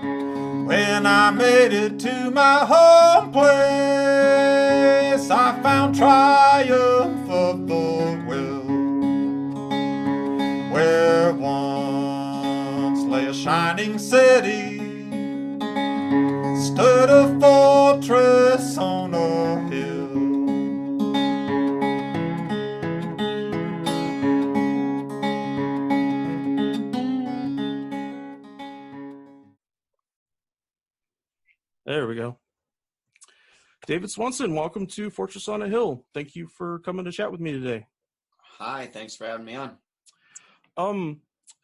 When I made it to my home place, I found triumph of the will. Where once lay a shining city, stood a fortress on a hill. There we go. David Swanson, welcome to Fortress on a Hill. Thank you for coming to chat with me today. Hi, thanks for having me on.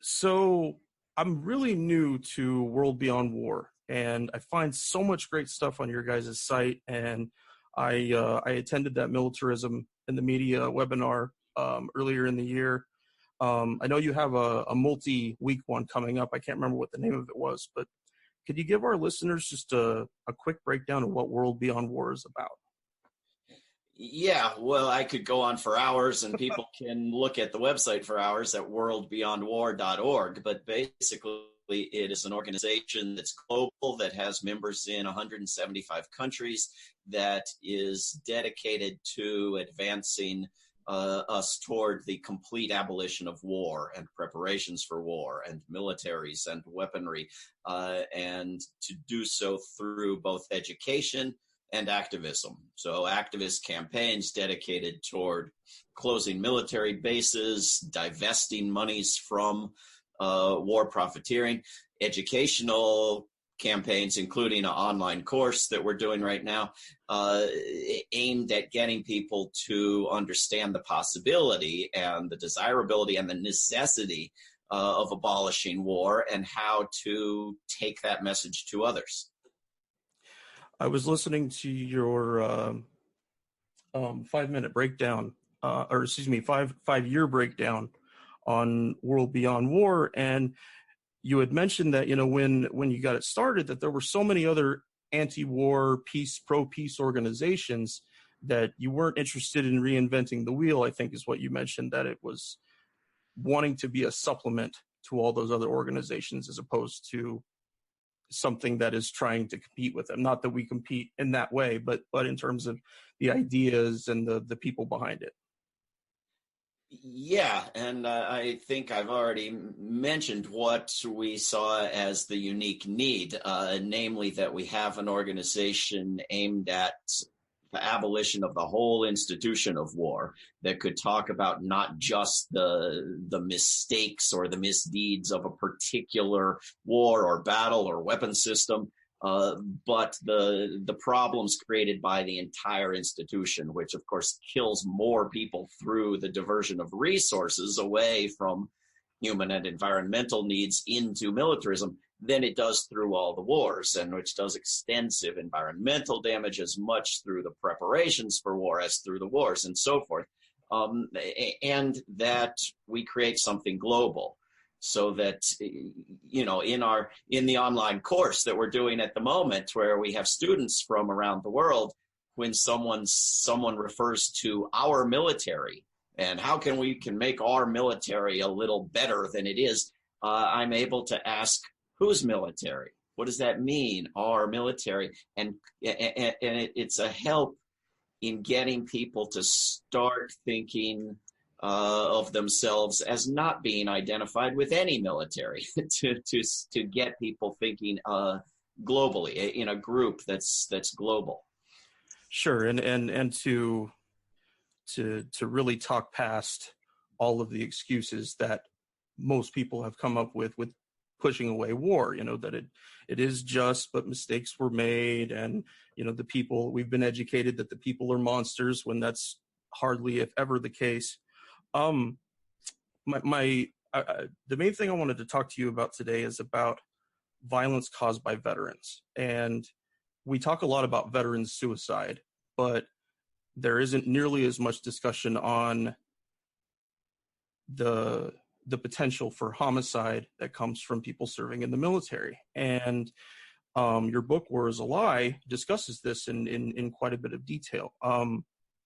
So I'm really new to World Beyond War, and I find so much great stuff on your guys' site. And I attended that militarism in the media webinar earlier in the year. I know you have a multi-week one coming up. I can't remember what the name of it was, but could you give our listeners just a quick breakdown of what World Beyond War is about? Yeah, well, I could go on for hours, and people can look at the website for hours at worldbeyondwar.org. But basically, it is an organization that's global, that has members in 175 countries, that is dedicated to advancing us toward the complete abolition of war and preparations for war and militaries and weaponry, and to do so through both education and activism. So activist campaigns dedicated toward closing military bases, divesting monies from war profiteering, educational campaigns, including an online course that we're doing right now, aimed at getting people to understand the possibility and the desirability and the necessity of abolishing war, and how to take that message to others. I was listening to your 5-minute breakdown, five-year breakdown on World Beyond War, and you had mentioned that, when you got it started, that there were so many other anti-war, pro-peace organizations that you weren't interested in reinventing the wheel. I think is what you mentioned, that it was wanting to be a supplement to all those other organizations as opposed to something that is trying to compete with them. Not that we compete in that way, but in terms of the ideas and the people behind it. Yeah, and I think I've already mentioned what we saw as the unique need, namely that we have an organization aimed at the abolition of the whole institution of war, that could talk about not just the mistakes or the misdeeds of a particular war or battle or weapon system, but the problems created by the entire institution, which of course kills more people through the diversion of resources away from human and environmental needs into militarism than it does through all the wars, and which does extensive environmental damage as much through the preparations for war as through the wars, and so forth. And that we create something global, so that, in the online course that we're doing at the moment, where we have students from around the world, when someone refers to our military and how we can make our military a little better than it is, I'm able to ask, whose military? What does that mean, our military? And it's a help in getting people to start thinking of themselves as not being identified with any military, to get people thinking globally, in a group that's global. Sure, and to really talk past all of the excuses that most people have come up with pushing away war, that it is just, but mistakes were made, and the people, we've been educated that the people are monsters, when that's hardly, if ever, the case. The main thing I wanted to talk to you about today is about violence caused by veterans. And we talk a lot about veterans suicide, but there isn't nearly as much discussion on the potential for homicide that comes from people serving in the military. And your book, War is a Lie, discusses this in quite a bit of detail.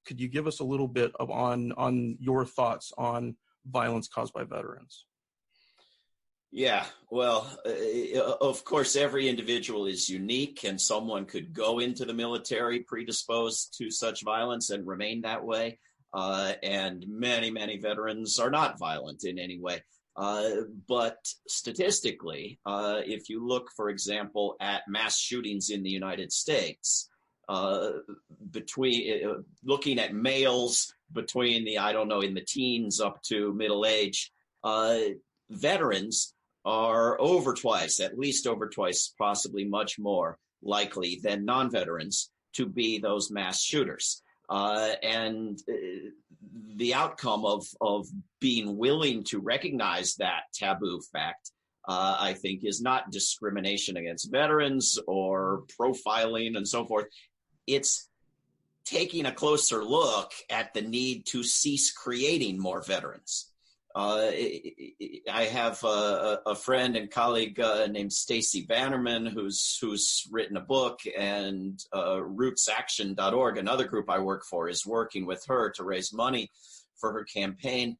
Could you give us a little bit of on your thoughts on violence caused by veterans? Yeah, well, of course, every individual is unique, and someone could go into the military predisposed to such violence and remain that way. And many, many veterans are not violent in any way. But statistically, if you look, for example, at mass shootings in the United States, uh, looking at males between the, I don't know, in the teens up to middle age, veterans are over twice, at least over twice, possibly much more likely than non-veterans to be those mass shooters. And the outcome of being willing to recognize that taboo fact, I think, is not discrimination against veterans or profiling and so forth. It's taking a closer look at the need to cease creating more veterans. I have a friend and colleague named Stacy Bannerman who's written a book, and rootsaction.org, another group I work for, is working with her to raise money for her campaign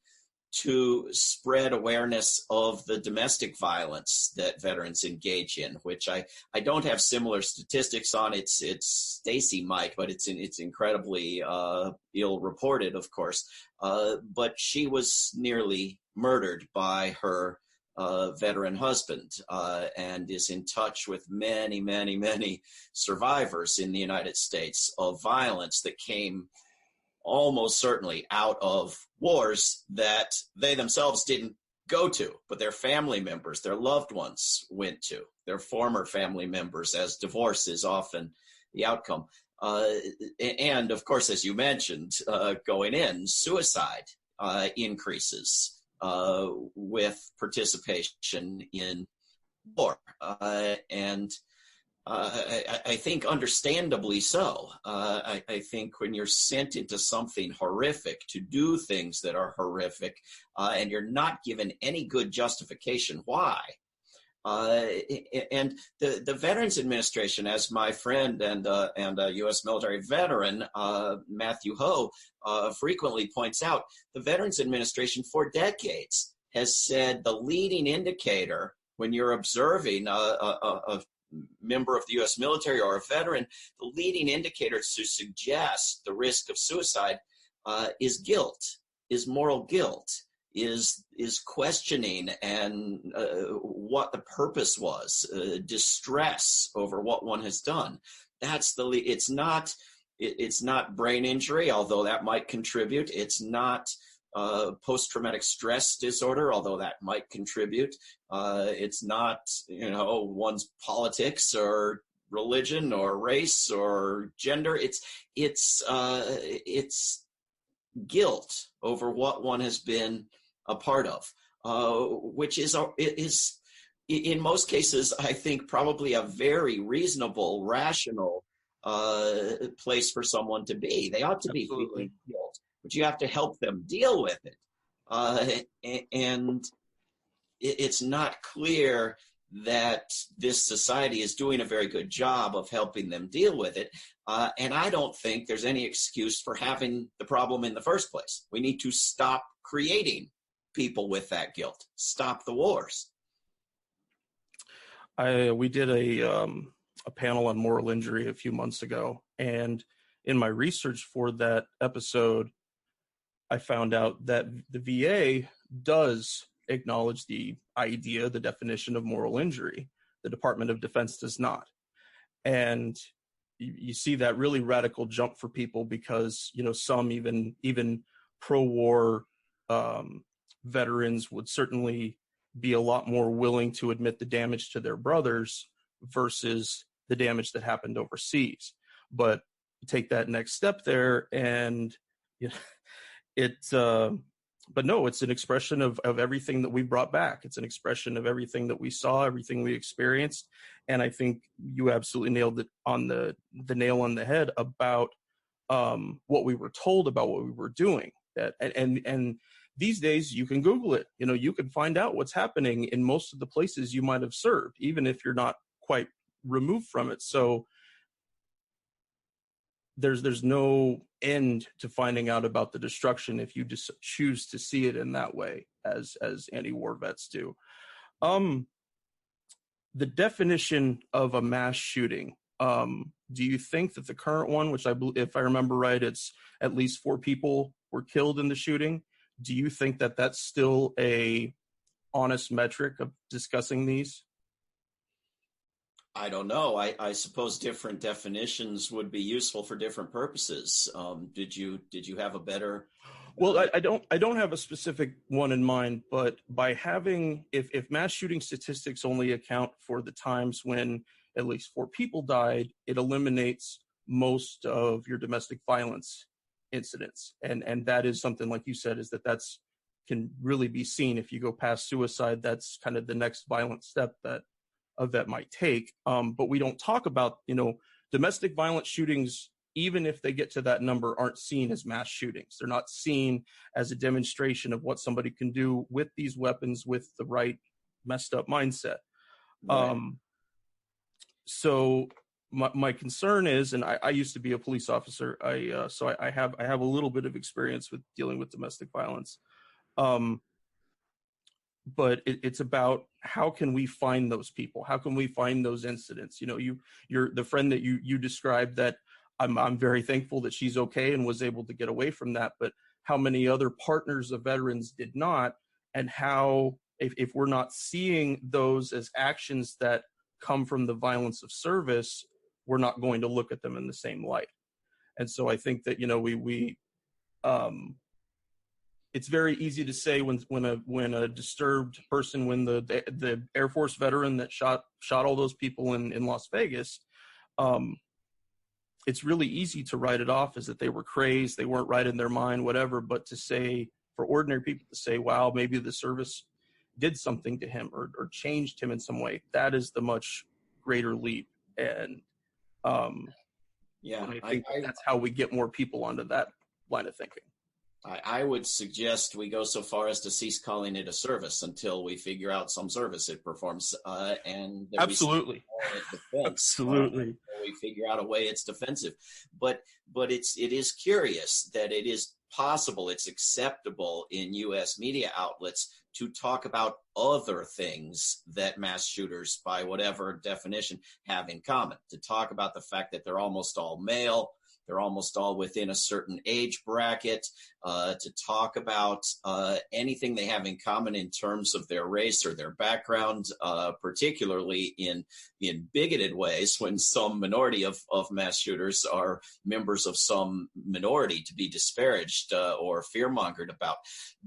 to spread awareness of the domestic violence that veterans engage in, which I don't have similar statistics on. It's Stacy might, but it's incredibly ill reported, of course. But she was nearly murdered by her veteran husband, and is in touch with many, many, many survivors in the United States of violence that came almost certainly out of wars that they themselves didn't go to, but their family members, their loved ones went to, their former family members, as divorce is often the outcome. And of course, as you mentioned, going in, suicide increases with participation in war. And I think understandably so. I think when you're sent into something horrific to do things that are horrific, and you're not given any good justification why, and the Veterans Administration, as my friend and a U.S. military veteran, Matthew Ho, frequently points out, the Veterans Administration for decades has said the leading indicator when you're observing a member of the U.S. military or a veteran, the leading indicator to suggest the risk of suicide is guilt, is moral guilt, is questioning and what the purpose was, distress over what one has done. That's the lead. It's not brain injury, although that might contribute. It's not post-traumatic stress disorder, although that might contribute. It's not, one's politics or religion or race or gender. It's guilt over what one has been a part of, which is in most cases, I think, probably a very reasonable, rational place for someone to be. They ought to be feeling guilt, but you have to help them deal with it. And it's not clear that this society is doing a very good job of helping them deal with it. And I don't think there's any excuse for having the problem in the first place. We need to stop creating people with that guilt, stop the wars. We did a panel on moral injury a few months ago, and in my research for that episode, I found out that the VA does acknowledge the idea, the definition of moral injury. The Department of Defense does not. And you see that really radical jump for people because, some even pro-war veterans would certainly be a lot more willing to admit the damage to their brothers versus the damage that happened overseas. But take that next step there and but no, it's an expression of everything that we brought back. It's an expression of everything that we saw, everything we experienced. And I think you absolutely nailed it on the nail on the head about what we were told about what we were doing. And these days you can Google it. You can find out what's happening in most of the places you might have served, even if you're not quite removed from it. So there's no end to finding out about the destruction if you just choose to see it in that way, as anti-war vets do. The definition of a mass shooting. Do you think that the current one, which if I remember right, it's at least 4 people were killed in the shooting? Do you think that that's still a honest metric of discussing these? I don't know. I suppose different definitions would be useful for different purposes. Did you have a better? Well, I don't have a specific one in mind, but by having, if mass shooting statistics only account for the times when at least 4 people died, it eliminates most of your domestic violence incidents. And that is something, like you said, is that's can really be seen. If you go past suicide, that's kind of the next violent step that a vet might take. But we don't talk about, domestic violence shootings, even if they get to that number, aren't seen as mass shootings. They're not seen as a demonstration of what somebody can do with these weapons with the right messed up mindset. Right. So my concern is, and I used to be a police officer. So I have a little bit of experience with dealing with domestic violence. But it's about how can we find those people? How can we find those incidents? You're the friend that you described that I'm very thankful that she's okay and was able to get away from that. But how many other partners of veterans did not? And how, if we're not seeing those as actions that come from the violence of service, we're not going to look at them in the same light. And so I think that, it's very easy to say when a disturbed person, when the Air Force veteran that shot all those people in Las Vegas, it's really easy to write it off as that they were crazed, they weren't right in their mind, whatever. But to say, for ordinary people to say, wow, maybe the service did something to him or changed him in some way, that is the much greater leap. And I think that's how we get more people onto that line of thinking. I would suggest we go so far as to cease calling it a service until we figure out some service it performs, and absolutely, absolutely, we figure out a way it's defensive. But it is curious that it is possible, it's acceptable in U.S. media outlets to talk about other things that mass shooters, by whatever definition, have in common. To talk about the fact that they're almost all male. They're almost all within a certain age bracket, to talk about anything they have in common in terms of their race or their background, particularly in bigoted ways when some minority of mass shooters are members of some minority to be disparaged or fear-mongered about.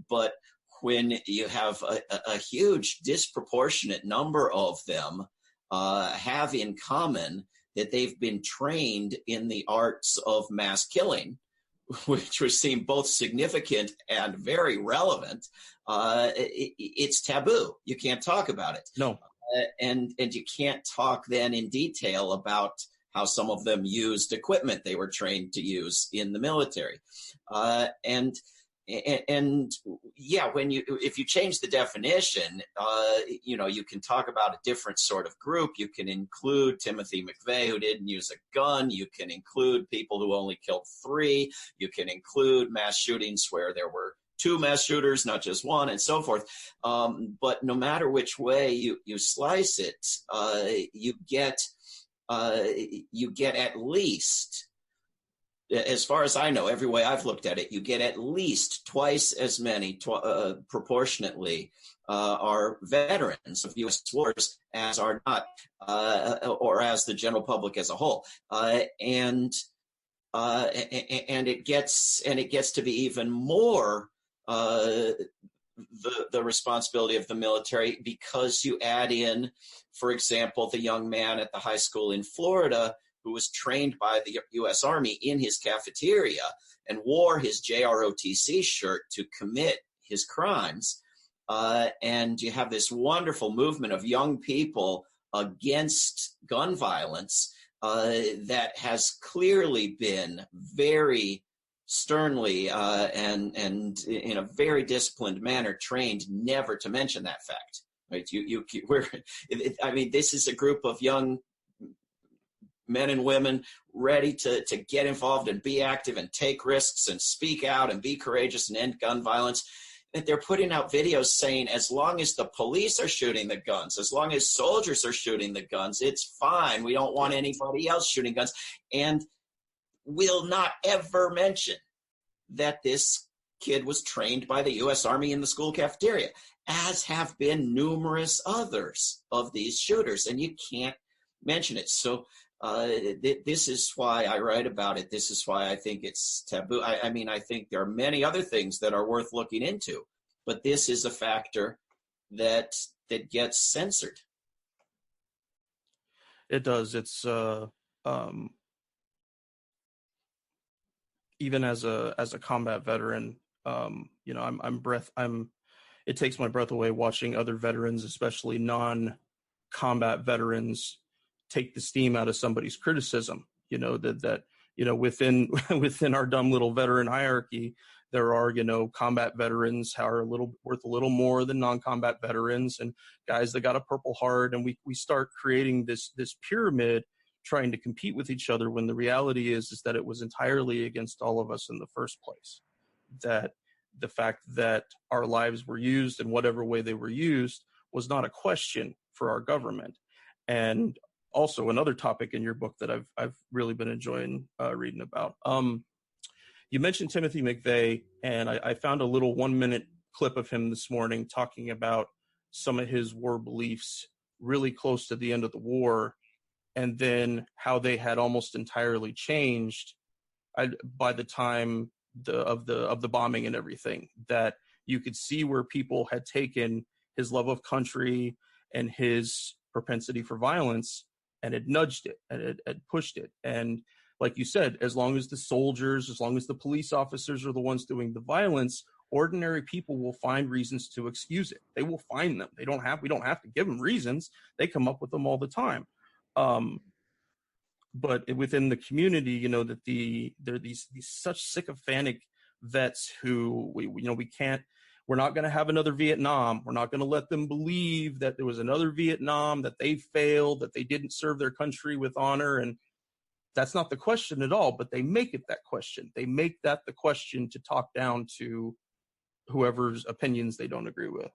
But when you have a huge disproportionate number of them have in common that they've been trained in the arts of mass killing, which would seem both significant and very relevant, it's taboo. You can't talk about it. No. And you can't talk then in detail about how some of them used equipment they were trained to use in the military. If you change the definition, you can talk about a different sort of group. You can include Timothy McVeigh, who didn't use a gun. You can include people who only killed 3. You can include mass shootings where there were 2 mass shooters, not just 1, and so forth. But no matter which way you slice it, you get at least, as far as I know, every way I've looked at it, you get at least twice as many proportionately are veterans of U.S. wars as are not, or as the general public as a whole. And it gets to be even more the responsibility of the military, because you add in, for example, the young man at the high school in Florida who was trained by the U.S. Army in his cafeteria and wore his JROTC shirt to commit his crimes. And you have this wonderful movement of young people against gun violence that has clearly been very sternly and in a very disciplined manner trained never to mention that fact. Right? This is a group of young men and women ready to get involved and be active and take risks and speak out and be courageous and end gun violence. that they're putting out videos saying as long as the police are shooting the guns, as long as soldiers are shooting the guns, it's fine. We don't want anybody else shooting guns. And will not ever mention that this kid was trained by the U.S. Army in the school cafeteria, as have been numerous others of these shooters. And you can't mention it. So this is why I write about it. This is why I think it's taboo. I mean, I think there are many other things that are worth looking into, but this is a factor that gets censored. It does. It's even as a combat veteran, you know, it takes my breath away watching other veterans, especially non-combat veterans, take the steam out of somebody's criticism. You know, that you know, within our dumb little veteran hierarchy, there are, you know, combat veterans who are worth a little more than non-combat veterans, and guys that got a Purple Heart, and we start creating this pyramid trying to compete with each other, when the reality is that it was entirely against all of us in the first place. That the fact that our lives were used in whatever way they were used was not a question for our government. And also another topic in your book that I've really been enjoying reading about. You mentioned Timothy McVeigh, and I found a little 1-minute clip of him this morning talking about some of his war beliefs really close to the end of the war, and then how they had almost entirely changed by the time of the bombing and everything. That you could see where people had taken his love of country and his propensity for violence and had nudged it and it had pushed it. And like you said, as long as the soldiers, as long as the police officers are the ones doing the violence, ordinary people will find reasons to excuse it. They will find them. We don't have to give them reasons. They come up with them all the time. But within the community, you know, that there are these such sycophantic vets who we're not going to have another Vietnam. We're not going to let them believe that there was another Vietnam, that they failed, that they didn't serve their country with honor. And that's not the question at all, but they make it that question. They make that the question to talk down to whoever's opinions they don't agree with.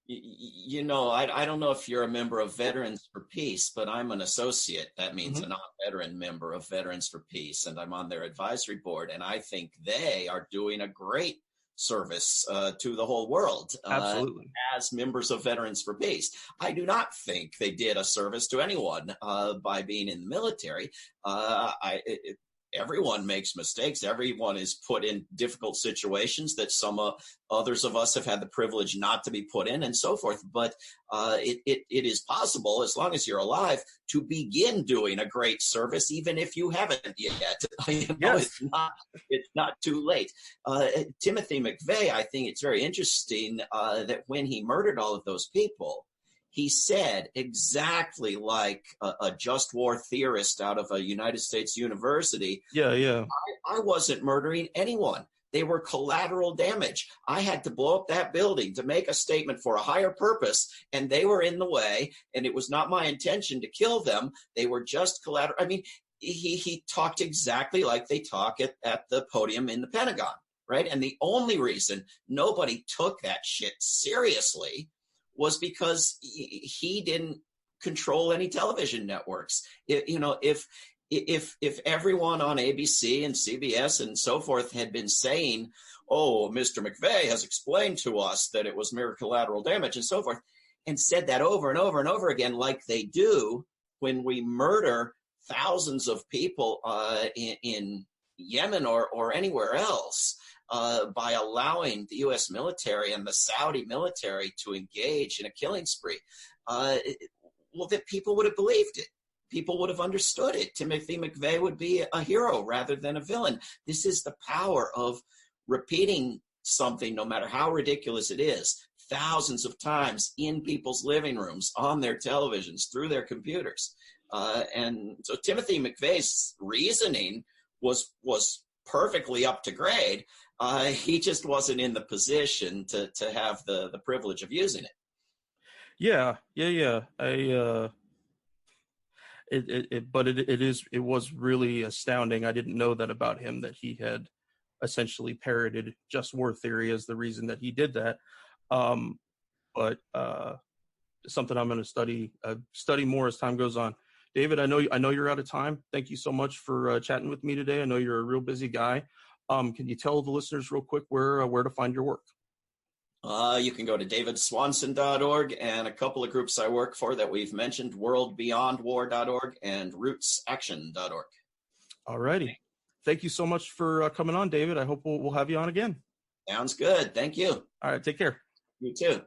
You know, I don't know if you're a member of Veterans for Peace, but I'm an associate. That means a non-veteran member of Veterans for Peace, and I'm on their advisory board. And I think they are doing a great service to the whole world. Absolutely. As members of Veterans for Peace. I do not think they did a service to anyone by being in the military. Everyone makes mistakes. Everyone is put in difficult situations that some others of us have had the privilege not to be put in, and so forth. But it is possible, as long as you're alive, to begin doing a great service, even if you haven't yet. Yes. It's not too late. Timothy McVeigh, I think it's very interesting that when he murdered all of those people, he said, exactly like a just war theorist out of a United States university. Yeah. I wasn't murdering anyone. They were collateral damage. I had to blow up that building to make a statement for a higher purpose, and they were in the way, and it was not my intention to kill them. They were just collateral. I mean, he talked exactly like they talk at the podium in the Pentagon, right? And the only reason nobody took that shit seriously was because he didn't control any television networks. If everyone on ABC and CBS and so forth had been saying, "Oh, Mr. McVeigh has explained to us that it was mere collateral damage," and so forth, and said that over and over and over again, like they do when we murder thousands of people in Yemen or anywhere else, by allowing the U.S. military and the Saudi military to engage in a killing spree, well, that people would have believed it. People would have understood it. Timothy McVeigh would be a hero rather than a villain. This is the power of repeating something, no matter how ridiculous it is, thousands of times in people's living rooms, on their televisions, through their computers. And so Timothy McVeigh's reasoning was perfectly up to grade. He just wasn't in the position to have the privilege of using it. Yeah. It was really astounding. I didn't know that about him, that he had essentially parroted just war theory as the reason that he did that. But something I'm going to study more as time goes on. David, I know you're out of time. Thank you so much for chatting with me today. I know you're a real busy guy. Can you tell the listeners real quick where to find your work? You can go to davidswanson.org and a couple of groups I work for that we've mentioned, worldbeyondwar.org and rootsaction.org. All righty. Thank you so much for coming on, David. I hope we'll have you on again. Sounds good. Thank you. All right. Take care. You too.